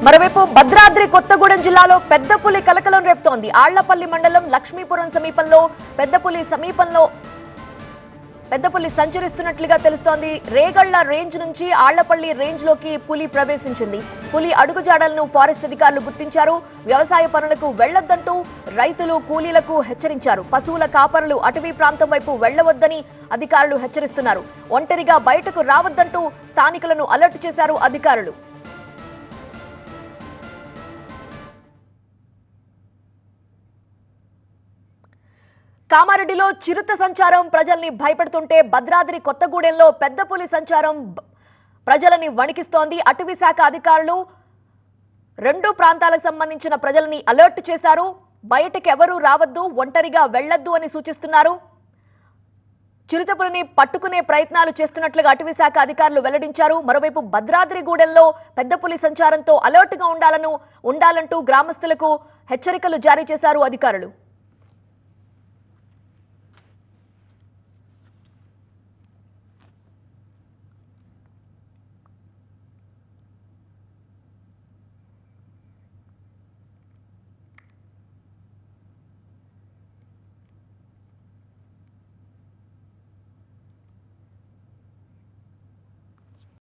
మరోవైపు భద్రాద్రి కొత్తగూడెం జిల్లాలో పెద్దపులి కలకలం రేపుతోంది. ఆళ్లపల్లి మండలం లక్ష్మీపురం సమీపంలో పెద్దపులి సంచరిస్తున్నట్లుగా తెలుస్తోంది. రేగళ్ల రేంజ్ నుంచి ఆళ్లపల్లి రేంజ్ లోకి పులి ప్రవేశించింది. పులి అడుగుజాడలను ఫారెస్ట్ అధికారులు గుర్తించారు. వ్యవసాయ పనులకు వెళ్లొద్దంటూ రైతులు కూలీలకు హెచ్చరించారు. పశువుల కాపరులు అటవీ ప్రాంతం వైపు వెళ్లవద్దని అధికారులు హెచ్చరిస్తున్నారు. ఒంటరిగా బయటకు రావద్దంటూ స్థానికులను అలర్ట్ చేశారు అధికారులు. కామారెడ్డిలో చిరుత సంచారం ప్రజల్ని భయపెడుతుంటే భద్రాద్రి కొత్తగూడెంలో పెద్ద పులి సంచారం ప్రజలని వణికిస్తోంది. అటవీ శాఖ అధికారులు రెండు ప్రాంతాలకు సంబంధించిన ప్రజలని అలర్ట్ చేశారు. బయటకు ఎవరూ రావద్దు, ఒంటరిగా వెళ్లొద్దు అని సూచిస్తున్నారు. చిరుతపులిని పట్టుకునే ప్రయత్నాలు చేస్తున్నట్లుగా అటవీ శాఖ అధికారులు వెల్లడించారు. మరోవైపు భద్రాద్రిగూడెంలో పెద్ద పులి సంచారంతో అలర్ట్ గా ఉండాలంటూ గ్రామస్తులకు హెచ్చరికలు జారీ చేశారు అధికారులు.